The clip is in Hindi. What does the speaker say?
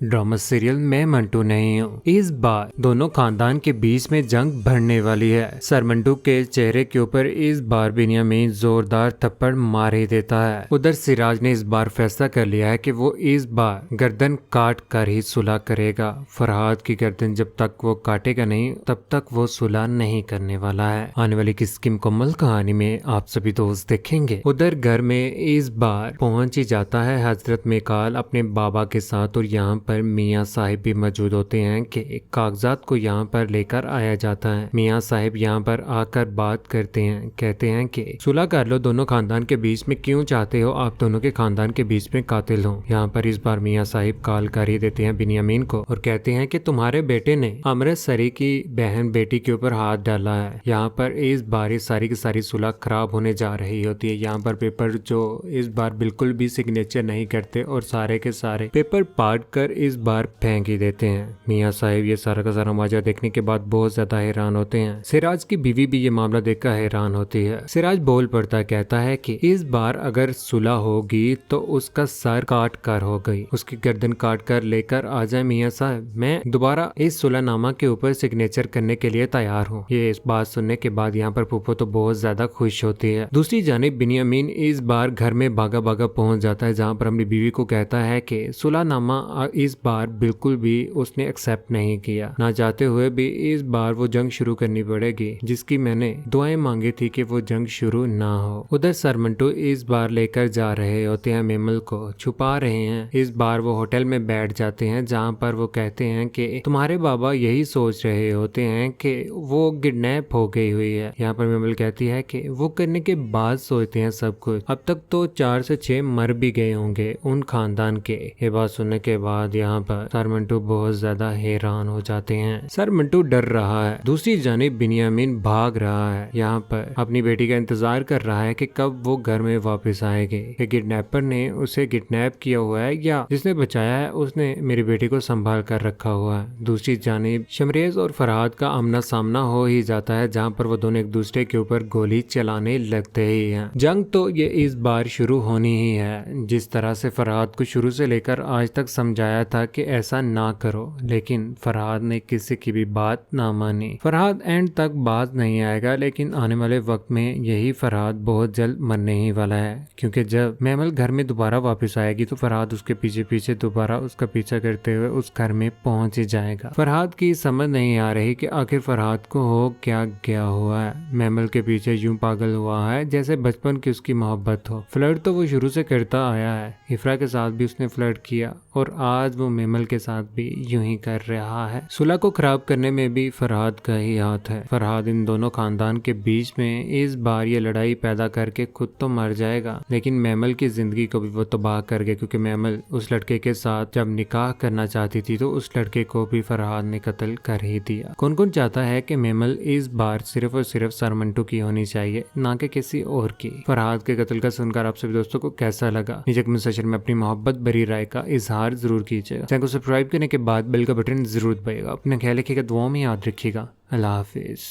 ड्रामा सीरियल मैं मंटू नहीं हूँ। इस बार दोनों खानदान के बीच में जंग बढ़ने वाली है। सर मंटू के चेहरे के ऊपर इस बार बिन्यामीन जोरदार थप्पड़ मार ही देता है। उधर सिराज ने इस बार फैसला कर लिया है कि वो इस बार गर्दन काट कर ही सुलह करेगा। फरहाद की गर्दन जब तक वो काटेगा नहीं तब तक वो सुलह नहीं करने वाला है। आने वाली किसकी मुकम्मल कहानी में आप सभी दोस्त देखेंगे। उधर घर में इस बार पहुंच ही जाता है हजरत मेकाल अपने बाबा के साथ और यहाँ पर मियाँ साहिब भी मौजूद होते हैं कि कागजात को यहाँ पर लेकर आया जाता है। मियाँ साहिब यहाँ पर आकर बात करते हैं, कहते हैं कि सुलह कर लो दोनों खानदान के बीच में, क्यों चाहते हो आप दोनों के खानदान के बीच में कातिल हो। यहाँ पर इस बार मियाँ साहिब कॉल कर ही देते हैं बिन्यामीन को और कहते हैं कि तुम्हारे बेटे ने अमृतसरी की बहन बेटी के ऊपर हाथ डाला है। यहाँ पर इस बार ये सारी की सारी सुलह खराब होने जा रही होती है। यहाँ पर पेपर जो इस बार बिल्कुल भी सिग्नेचर नहीं करते और सारे के सारे पेपर पाट कर इस बार फेंक ही देते हैं। मियाँ साहिब ये सारा का सारा माजरा देखने के बाद बहुत ज्यादा हैरान होते हैं। सिराज की बीवी भी ये मामला देखकर हैरान होती है। सिराज बोल पड़ता कहता है कि इस बार अगर सुलह होगी तो उसका सर काट कर हो गई, उसकी गर्दन काट कर लेकर आ जाए मियाँ साहब, मैं दोबारा इस सुलहनामा के ऊपर सिग्नेचर करने के लिए तैयार हूँ। ये इस बात सुनने के बाद यहाँ पर फूफो तो बहुत ज्यादा खुश होती है। दूसरी जानिब बिन्यामीन इस बार घर में भागा भागा पहुंच जाता है, जहाँ पर अपनी बीवी को कहता है कि सुलहनामा इस बार बिल्कुल भी उसने एक्सेप्ट नहीं किया, ना चाहते हुए भी इस बार वो जंग शुरू करनी पड़ेगी जिसकी मैंने दुआएं मांगी थी कि वो जंग शुरू ना हो। उधर सर मंटू इस बार लेकर जा रहे होते हैं, मेमल को छुपा रहे हैं। इस बार वो होटल में बैठ जाते हैं जहाँ पर वो कहते हैं कि तुम्हारे बाबा यही सोच रहे होते हैं कि वो किडनैप हो गई हुई है। यहाँ पर मेमल कहती है कि वो करने के बाद सोचते हैं सब कुछ, अब तक तो 4 से 6 मर भी गए होंगे उन खानदान के। ये बात सुनने के बाद यहाँ पर सर मंटू बहुत ज्यादा हैरान हो जाते हैं। सर मंटू डर रहा है, दूसरी जानिब बिन्यामीन भाग रहा है, यहाँ पर अपनी बेटी का इंतजार कर रहा है कि कब वो घर में वापस आएगी। कि किडनैपर ने उसे किडनैप किया हुआ है या जिसने बचाया है उसने मेरी बेटी को संभाल कर रखा हुआ है। दूसरी जानिब शमरेज और फरहाद का आमना सामना हो ही जाता है, जहाँ पर वो दोनों एक दूसरे के ऊपर गोली चलाने लगते ही हैं। जंग तो ये इस बार शुरू होनी ही है। जिस तरह से फरहाद को शुरू से लेकर आज तक समझाया था कि ऐसा ना करो, लेकिन फरहाद ने किसी की भी बात ना मानी। फरहाद एंड तक बात नहीं आएगा, लेकिन आने वाले वक्त में यही फरहाद बहुत जल्द मरने ही वाला है, क्योंकि जब मेमल घर में दोबारा वापस आएगी तो फरहाद उसके पीछे पीछे दोबारा उसका पीछा करते हुए उस घर में पहुंच ही जाएगा। फरहाद की समझ नहीं आ रही कि आखिर फरहाद को हो क्या गया हुआ है। मेमल के पीछे यूं पागल हुआ है जैसे बचपन की उसकी मोहब्बत हो। फ्लर्ट तो वो शुरू से करता आया है, इफ्रा के साथ भी उसने फ्लर्ट किया और आज वो मेमल के साथ भी यूं ही कर रहा है। सुलह को खराब करने में भी फरहाद का ही हाथ है। फरहाद इन दोनों खानदान के बीच में इस बार ये लड़ाई पैदा करके खुद तो मर जाएगा, लेकिन मेमल की जिंदगी को भी वो तबाह कर गया, क्योंकि मेमल उस लड़के के साथ जब निकाह करना चाहती थी तो उस लड़के को भी फरहाद ने कत्ल कर ही दिया। कौन कौन चाहता है कि मेमल इस बार सिर्फ और सिर्फ सर मंटू की होनी चाहिए, ना कि किसी और की। फरहाद के कत्ल का सुनकर आप सभी दोस्तों को कैसा लगा, नीचे कमेंट सेक्शन में अपनी मोहब्बत भरी राय का इजहार जरूर कीजिएगा। चैनल को सब्सक्राइब करने के बाद बेल का बटन जरूर दबाइएगा। अपना ख्याल रखिएगा, दुआओं में याद रखिएगा। अल्लाह हाफिज।